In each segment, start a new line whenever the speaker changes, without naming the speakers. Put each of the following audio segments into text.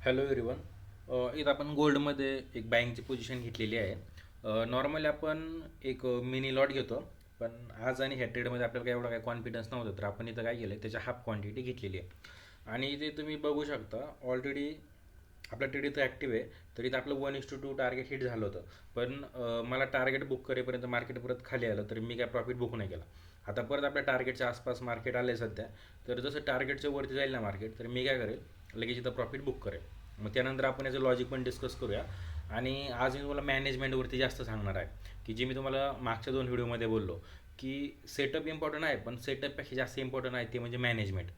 Hello everyone. इथं आपण गोल्डमध्ये एक बाईंगची पोझिशन घेतलेली आहे. नॉर्मली आपण एक मिनी लॉट घेतो, पण आज आणि ह्या ट्रेडमध्ये आपल्याला काही एवढा काही कॉन्फिडन्स नव्हता, तर आपण इथं काय केलं आहे, त्याच्या हाफ क्वांटिटी घेतलेली आहे. आणि इथे तुम्ही बघू शकता ऑलरेडी आपला ट्रेड इथं ॲक्टिव्ह आहे. तर इथं आपलं 1:2 टार्गेट हिट झालं होतं. पण मला टार्गेट बुक करेपर्यंत मार्केट परत खाली आलं, तर मी काय प्रॉफिट बुक नाही केला. आता परत आपल्या टार्गेटच्या आसपास मार्केट आलं आहे सध्या. तर जसं टार्गेटच्या वरती जाईल ना मार्केट, तर मी काय करेल, लगेच इथं प्रॉफिट बुक करेल. मग त्यानंतर आपण याचं लॉजिक पण डिस्कस करूया. आणि आज मी तुम्हाला मॅनेजमेंटवरती जास्त सांगणार आहे, की जे मी तुम्हाला मागच्या 2 व्हिडिओमध्ये बोललो, की सेटअप इम्पॉर्टंट आहे, पण सेटअपपेक्षा जास्त इम्पॉर्टंट आहे ते म्हणजे मॅनेजमेंट.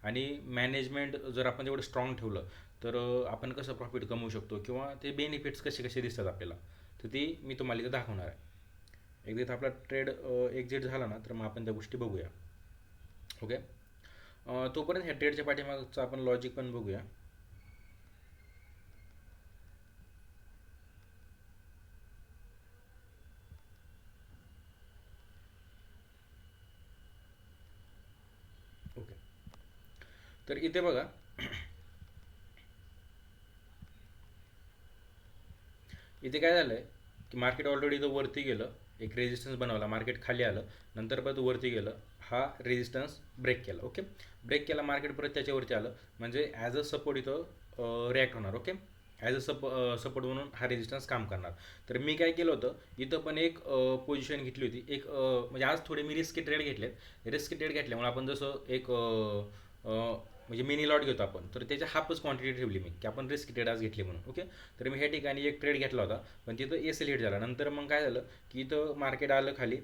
आणि मॅनेजमेंट जर आपण जेवढं स्ट्रॉंग ठेवलं, तर आपण कसं प्रॉफिट कमवू शकतो किंवा ते बेनिफिट्स कसे कसे दिसतात आपल्याला, तर ती मी तुम्हाला इथं दाखवणार आहे. एकदा इथं आपला ट्रेड एक्झिट झाला ना, तर मग आपण त्या गोष्टी बघूया. ओके. तोपर्यंत ह्या ट्रेडच्या पाठीमागचं आपण लॉजिक पण बघूया. ओके. तर इथे बघा, इथे काय झालं आहे, की मार्केट ऑलरेडी इथं वरती गेलं, एक रेजिस्टन्स बनवला, मार्केट खाली आलं, नंतर परत वरती गेलं, हा रेजिस्टन्स ब्रेक केला. ओके. ब्रेक केला, मार्केट परत त्याच्यावरती आलं, म्हणजे ॲज अ सपोर्ट इथं रिॲक्ट होणार. ओके. ॲज अ सपोर्ट म्हणून हा रेजिस्टन्स काम करणार. तर मी काय केलं होतं, इथं पण एक पोझिशन घेतली होती, एक म्हणजे आज थोडे मी रिस्की ट्रेड घेतलेत. रिस्की ट्रेड घेतल्यामुळे आपण जसं एक म्हणजे मिनी लॉट घेतो आपण, तर त्याच्या हाफच क्वांटिटी ठेवली मी, की आपण रिस्क ट्रेड आज घेतली म्हणून. ओके. तर मी ह्या ठिकाणी एक ट्रेड घेतला होता, पण तिथं एल हिट झाला. नंतर मग काय झालं, की इथं मार्केट आलं खाली,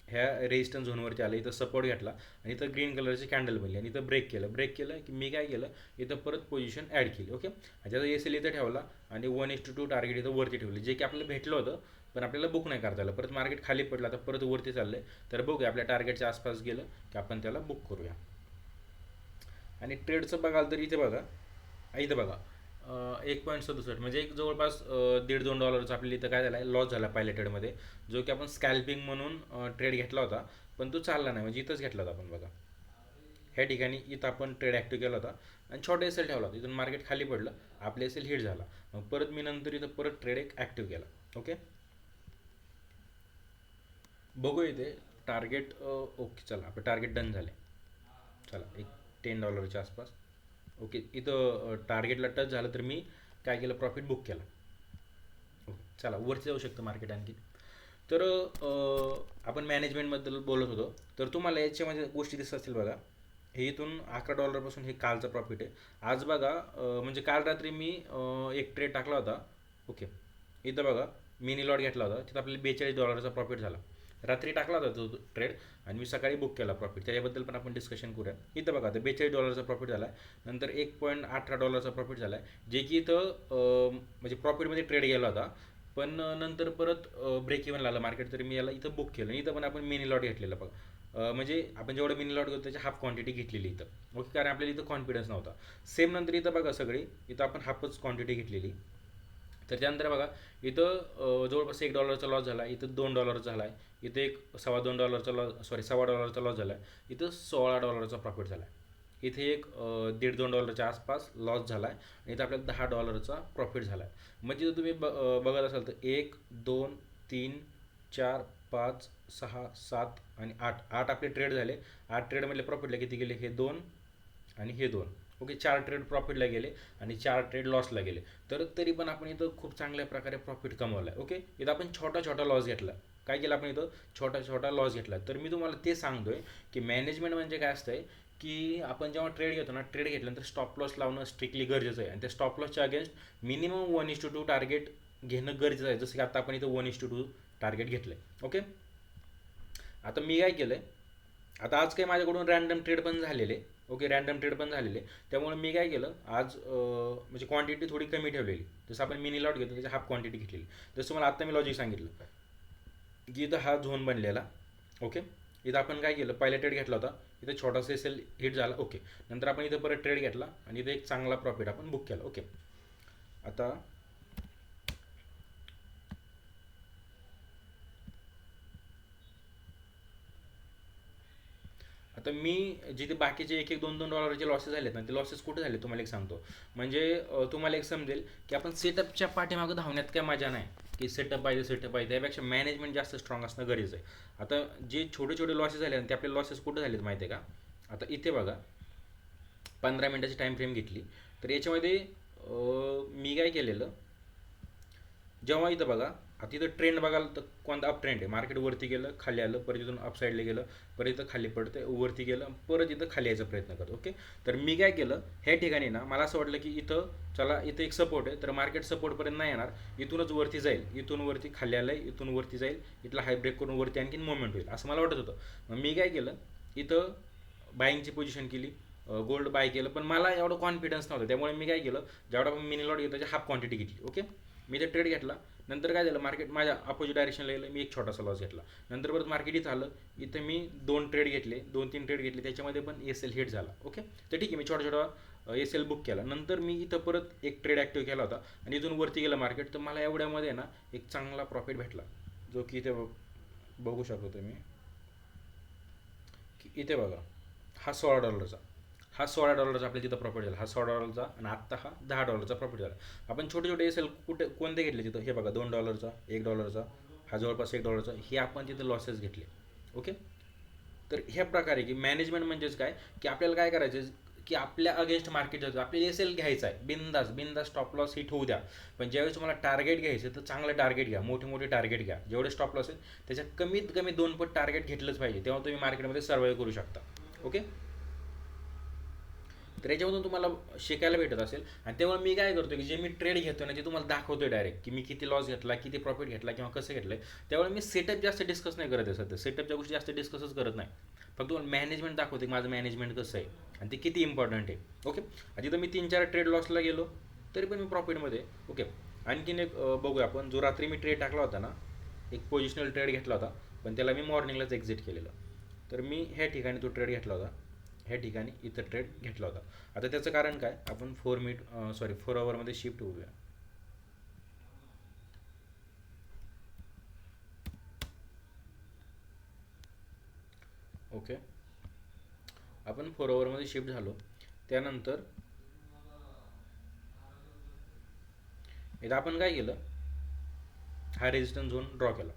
ह्या रेजिस्टन्स झोनवरती आलं, इथं सपोर्ट घेतला, आणि इथं ग्रीन कलरची कॅन्डल बनली, आणि इथं ब्रेक केलं की मी काय केलं, इथं परत पोझिशन ॲड केली. ओके. त्याचा एल इथं ठेवला, आणि 1:2 टार्गेट इथं वरती ठेवली, जे की आपल्याला भेटलं होतं, पण आपल्याला बुक नाही करता आलं. परत मार्केट खाली पडलं, आता परत वरती चाललं आहे, तर बघूया आपल्या टार्गेटच्या आसपास गेलं की आपण त्याला बुक करूया. आणि ट्रेडचं बघाल तर इथे बघा, इथं बघा, 1.67 म्हणजे एक जवळपास $1.5-2 आपल्याला इथं काय झाला आहे, लॉस झाला पहिल्या ट्रेडमध्ये, जो की आपण स्कॅल्पिंग म्हणून ट्रेड घेतला होता, पण तो चालला नाही, म्हणजे इथंच घेतला होता आपण बघा. ह्या ठिकाणी इथं आपण ट्रेड ॲक्टिव्ह केला होता, आणि छोटा एस एल ठेवला होता. इथून मार्केट खाली पडलं, आपले एस एल हिट झाला, मग परत मी नंतर इथं परत ट्रेड एक ॲक्टिव्ह केला. ओके. बघू इथे टार्गेट. ओके, चला आपलं टार्गेट डन झाले. चला एक $10 आसपास. ओके. इथं टार्गेटला टच झालं, तर मी काय केलं, प्रॉफिट बुक केला. ओके. चला वरती जाऊ शकतं मार्केट आणखी. तर आपण मॅनेजमेंटबद्दल बोलत होतो, तर तुम्हाला याच्यामध्ये गोष्टी दिसत असतील बघा. हे इथून $11 हे कालचं प्रॉफिट आहे. आज बघा, म्हणजे काल रात्री मी एक ट्रेड टाकला होता. ओके. इथं बघा, मिनी लॉट घेतला होता, तिथं आपल्याला $42 प्रॉफिट झाला. रात्री टाकला होता तो ट्रेड, आणि मी सकाळी बुक केला प्रॉफिट, त्याच्याबद्दल पण आपण डिस्कशन करूया. इथं बघा, आता $42 प्रॉफिट झाला आहे, नंतर $1.18 प्रॉफिट झाला आहे, जे की इथं म्हणजे प्रॉफिटमध्ये ट्रेड गेला होता, पण नंतर परत ब्रेक इव्हन आलं मार्केट, तर मी याला इथं बुक केलं. इथं पण आपण मिनी लॉट घेतलेला बघा. म्हणजे आपण जेवढं मिनी लॉट घेतो त्याची हाफ क्वांटिटी घेतलेली इथं. ओके. कारण आपल्याला इथं कॉन्फिडन्स नव्हता. सेम नंतर इथं बघा सगळी, इथं आपण हाफच क्वांटिटी घेतलेली. तर त्यानंतर बघा, इथं जवळपास $1 लॉस झाला, इथं $2 झाला आहे, इथं एक $2.25 लॉस, सॉरी $2.25 लॉस झाला आहे, इथं $16 प्रॉफिट झाला आहे, इथे एक $1.5-2 आसपास लॉस झाला आहे, आणि इथं आपल्याला $10 प्रॉफिट झाला आहे. म्हणजे जर तुम्ही बघत असाल तर 1, 2, 3, 4, 5, 6, 7 आणि 8 आपले ट्रेड झाले. 8 ट्रेडमधले प्रॉफिटला किती गेले, हे 2 आणि हे 2. ओके. 4 ट्रेड प्रॉफिटला गेले, आणि 4 ट्रेड लॉसला गेले. तर तरी पण आपण इथं खूप चांगल्या प्रकारे प्रॉफिट कमवला आहे. ओके. इथं आपण छोटा छोटा लॉस घेतला. काय केलं आपण इथं, छोटा छोटा लॉस घेतला. तर मी तुम्हाला ते सांगतोय, की मॅनेजमेंट म्हणजे काय असतंय, की आपण जेव्हा ट्रेड घेतो ना, ट्रेड घेतल्यानंतर स्टॉप लॉस लावणं स्ट्रिक्टली गरजेचं आहे, आणि त्या स्टॉप लॉसच्या अगेन्स्ट मिनिमम 1:2 टार्गेट घेणं गरजेचं आहे, जसं की आता आपण इथं 1:2 टार्गेट घेतलं आहे. ओके. आता मी काय केलं आहे, आता आज काही माझ्याकडून रॅन्डम ट्रेड पण झालेले. ओके. रॅन्डम ट्रेड पण झालेले, त्यामुळे मी काय केलं आज, म्हणजे क्वांटिटी थोडी कमी ठेवलेली. जसं आपण मिनी लॉट घेतो त्याची हाफ क्वांटिटी घेतलेली. जसं मला आत्ता मी लॉजिक सांगितलं, की इथं हा झोन बनलेला. ओके. इथं आपण काय केलं, पहिला ट्रेड घेतला होता, इथं छोटासा सेल हिट झाला. ओके. नंतर आपण इथं परत ट्रेड घेतला, आणि इथं एक चांगला प्रॉफिट आपण बुक केला. ओके. आता आता मी जिथे बाकीचे एक एक $2-2 लॉसेस झालेत ना, ते लॉसेस कुठे झाले तुम्हाला एक सांगतो. म्हणजे तुम्हाला एक समजेल की आपण सेटअपच्या पाठीमागं धावण्यात काय मजा नाही, की सेटअप पाहिजे त्यापेक्षा मॅनेजमेंट जास्त स्ट्रॉंग असणं गरजेचं आहे. आता जे छोटे छोटे लॉसेस झाले ते आपले लॉसेस कुठे झालेत माहिती आहे का? आता इथे बघा 15 मिनटाची टाईम फ्रेम घेतली, तर याच्यामध्ये मी काय केलेलं, जेव्हा इथं बघा आता इथं ट्रेंड बघाल तर कोणता अप ट्रेंड आहे, मार्केट वरती गेलं खाली आलं, परत इथून अप साईडला गेलं, परत इथं खाली पडतं, वरती गेलं, परत इथं खाली यायचा प्रयत्न करतो. ओके, तर मी काय केलं ह्या ठिकाणी ना, मला असं वाटलं की इथं चला इथं एक सपोर्ट आहे, तर मार्केट सपोर्टपर्यंत नाही येणार, इथूनच वरती जाईल, इथून वरती खाली आलं आहे, इथून वरती जाईल, इथला हाय ब्रेक करून वरती आणखीन मोमेंट होईल असं मला वाटत होतं. मग मी काय केलं, इथं बाईंगची पोझिशन केली, गोल्ड बाय केलं, पण मला एवढं कॉन्फिडन्स नव्हतं, त्यामुळे मी काय केलं, जेवढा पण मिनी लॉट घेतो त्याची हाफ क्वांटिटी घेतली. ओके, मी ते ट्रेड घेतला. नंतर काय झालं, मार्केट माझ्या अपोजिट डायरेक्शनला गेलं, मी एक छोटासा लॉस घेतला. नंतर परत मार्केट इथं आलं, इथं मी 2-3 ट्रेड घेतले, त्याच्यामध्ये पण एस एल हिट झाला. ओके, तर ठीक आहे, मी छोटा एस एल बुक केला. नंतर मी इथं परत एक ट्रेड ॲक्टिव्ह केला होता आणि इथून वरती गेलं मार्केट, तर मला एवढ्यामध्ये ना एक चांगला प्रॉफिट भेटला, जो की इथे बघू शकतो तुम्ही, की इथे बघा हा $16, हा $16 आपल्या तिथं प्रॉफिट झाला, हा $16 आणि आत्ता हा $10 प्रॉफिट झाला. आपण छोटे छोटे एस एल कुठे कोणते घेतले तिथं, हे बघा $2, $1, हा जवळपास $1, हे आपण तिथं लॉसेस घेतले. ओके, तर ह्या प्रकारे की मॅनेजमेंट म्हणजेच काय, की आपल्याला काय करायचं, की आपल्या अगेन्स्ट मार्केट जायचं, आपल्याला एस एल घ्यायचा आहे, बिंदास स्टॉप लॉस हिट होऊ द्या. पण ज्यावेळेस तुम्हाला टार्गेट घ्यायचं तर चांगलं टार्गेट घ्या, मोठे टार्गेट घ्या, जेवढे स्टॉप लॉस आहेत त्याच्या कमीत कमी 2 पट टार्गेट घेतलंच पाहिजे, तेव्हा तुम्ही मार्केटमध्ये सर्वाईव्ह करू शकता. ओके, तर याच्यामधून तुम्हाला शिकायला भेटत असेल. आणि तेव्हा मी काय करतो, की जे मी ट्रेड घेतो ना ते तुम्हाला दाखवतो डायरेक्ट, की मी किती लॉस घेतला, किती प्रॉफिट घेतला किंवा कसं घेतलं आहे. त्यावेळी मी सेटअप जास्त डिस्कस नाही करत आहे, सध्या सेटअपच्या गोष्टी जास्त डिस्कसच करत नाही, फक्त तुम्हाला मॅनेजमेंट दाखवते की माझं मॅनेजमेंट कसं आहे आणि ते किती इम्पॉर्टंट आहे. ओके, तिथं मी 3-4 ट्रेड लॉसला गेलो तरी पण मी प्रॉफिटमध्ये. ओके, आणखीन एक बघूया आपण, जो रात्री मी ट्रेड टाकला होता ना, एक पोझिशनल ट्रेड घेतला होता, पण त्याला मी मॉर्निंगलाच एक्झिट केलेलं. तर मी ह्या ठिकाणी तो ट्रेड घेतला होता, ह्या ठिकाणी इथं ट्रेड घेतला होता. आता त्याचं कारण काय, आपण 4 आवरमध्ये शिफ्ट होऊया. ओके, आपण 4 आवरमध्ये शिफ्ट झालो. त्यानंतर इथं आपण काय केलं, हा रेजिस्टन्स झोन ड्रॉ केला.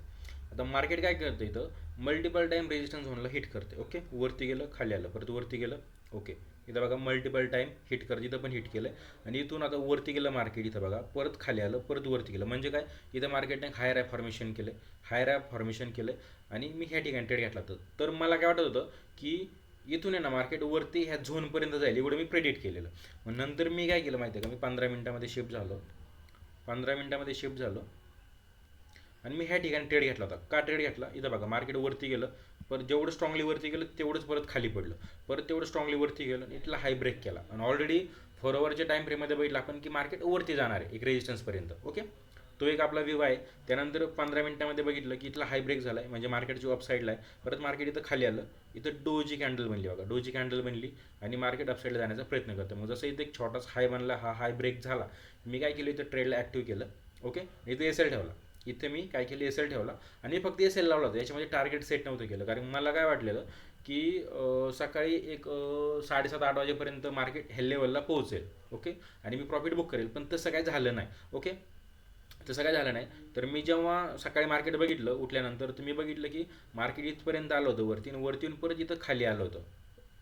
आता मार्केट काय करतं, इथं मल्टिपल टाईम रेजिस्टन्स झोनला हिट करते. ओके, वरती गेलं खाली आलं, परत वरती गेलं. ओके, इथं बघा मल्टिपल टाईम हिट करत, इथं पण हिट केलं आणि इथून आता वरती गेलं मार्केट, इथं बघा परत खाली आलं, परत वरती गेलं. म्हणजे काय, इथं मार्केटने हायर ॲप फॉर्मेशन केलं आणि मी ह्या ठिकाणी ट्रेड घेतला. तर मला काय वाटत होतं की इथून आहे ना मार्केट वरती ह्या झोनपर्यंत जाईल, एवढं मी प्रेडिक्ट केलेलं. मग नंतर मी काय केलं माहिती आहे का, मी 15 मिनटामध्ये शिफ्ट झालो आणि मी ह्या ठिकाणी ट्रेड घेतला होता. का ट्रेड घेतला, इथं बघा मार्केट वरती गेलं, परत जेवढं स्ट्रॉंगली वरती गेलं तेवढंच परत खाली पडलं, परत तेवढं स्ट्रॉंगली वरती गेलं, इथला हाय ब्रेक केला आणि ऑलरेडी 4 आवरच्या टाईम फ्रेममध्ये बघितलं आपण की मार्केट वरती जाणार आहे एक रेजिस्टन्सपर्यंत. ओके, तो एक आपला व्ह्यू आहे. त्यानंतर 15 मिनटामध्ये बघितलं की इथला हाय ब्रेक झाला आहे, म्हणजे मार्केट जो अपसाईडला आहे, परत मार्केट इथं खाली आलं, इथं डोजी कॅन्डल बनली बघा, डोजी कॅन्डल बनली आणि मार्केट अपसाईडला जाण्याचा प्रयत्न करतं. मग जसं इथं एक छोटासा हाय बनला, हा हाय ब्रेक झाला, मी काय केलं इथं ट्रेडला ॲक्टिव्ह केलं. ओके, इथं एस एल ठेवला, इथे मी काय केलं एस एल ठेवला आणि फक्त एस एल लावला होता, याच्यामध्ये टार्गेट सेट नव्हतं केलं, कारण मला काय वाटलेलं की सकाळी एक 7:30-8 वाजेपर्यंत मार्केट ह्या लेवलला पोहोचेल. ओके, आणि मी प्रॉफिट बुक करेल, पण तसं काय झालं नाही. ओके, तसं काय झालं नाही. तर मी जेव्हा सकाळी मार्केट बघितलं उठल्यानंतर, तर मी बघितलं की मार्केट इथपर्यंत आलं होतं वरती आणि वरती परत इथं खाली आलं होतं,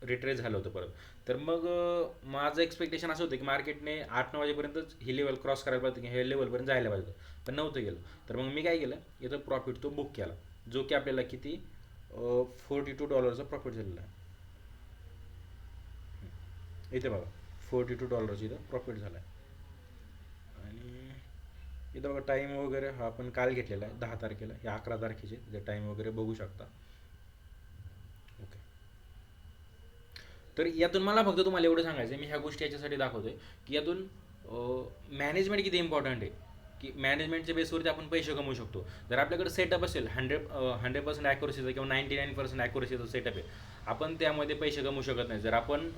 रिट्रेस झालं होतं परत. तर मग माझं एक्सपेक्टेशन असं होतं की मार्केटने 8-9 वाजेपर्यंतच ही लेवल क्रॉस करायला पाहिजे, की हे लेवलपर्यंत जायला पाहिजे, पण नव्हतं गेलं. तर मग मी काय केलं, इथं प्रॉफिट तो बुक केला, जो की आपल्याला किती $42 प्रॉफिट झालेला आहे. इथे बघा $42 इथं प्रॉफिट झाला आहे. आणि इथं बघा टाईम वगैरे हा आपण काल घेतलेला आहे 10 तारखेला, या 11 तारखेचे, इथे टाईम वगैरे बघू शकता. ओके, तर यातून मला फक्त तुम्हाला एवढं सांगायचं आहे, मी ह्या गोष्टी याच्यासाठी दाखवतोय की यातून मॅनेजमेंट किती इम्पॉर्टंट आहे, की मॅनेजमेंटच्या बेसवरती आपण पैसे कमवू शकतो. जर आपल्याकडे सेटअप असेल 100% ॲक्युरसीचा किंवा 99% ॲक्युरसीचा सेटअप आहे, आपण त्यामध्ये पैसे कमवू शकत नाही जर आपण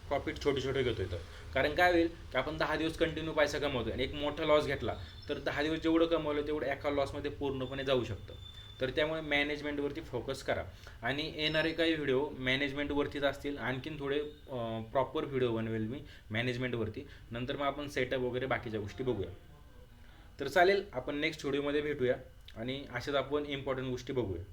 प्रॉफिट छोटे घेतोय तर. कारण काय होईल की आपण 10 दिवस कंटिन्यू पैसा कमवतो आणि एक मोठा लॉस घेतला, तर 10 दिवस जेवढं कमवलं तेवढं एका लॉसमध्ये पूर्णपणे जाऊ शकतं. तर त्यामुळे मॅनेजमेंटवरती फोकस करा. आणि येणारे काही व्हिडिओ मॅनेजमेंटवरतीच असतील, आणखीन थोडे प्रॉपर व्हिडिओ बनवेल मी मॅनेजमेंटवरती. नंतर मग आपण सेटअप वगैरे बाकीच्या गोष्टी बघूया. तर चालेल, आपण नेक्स्ट व्हिडिओमध्ये भेटूया आणि अशाच आपण इम्पॉर्टंट गोष्टी बघूया.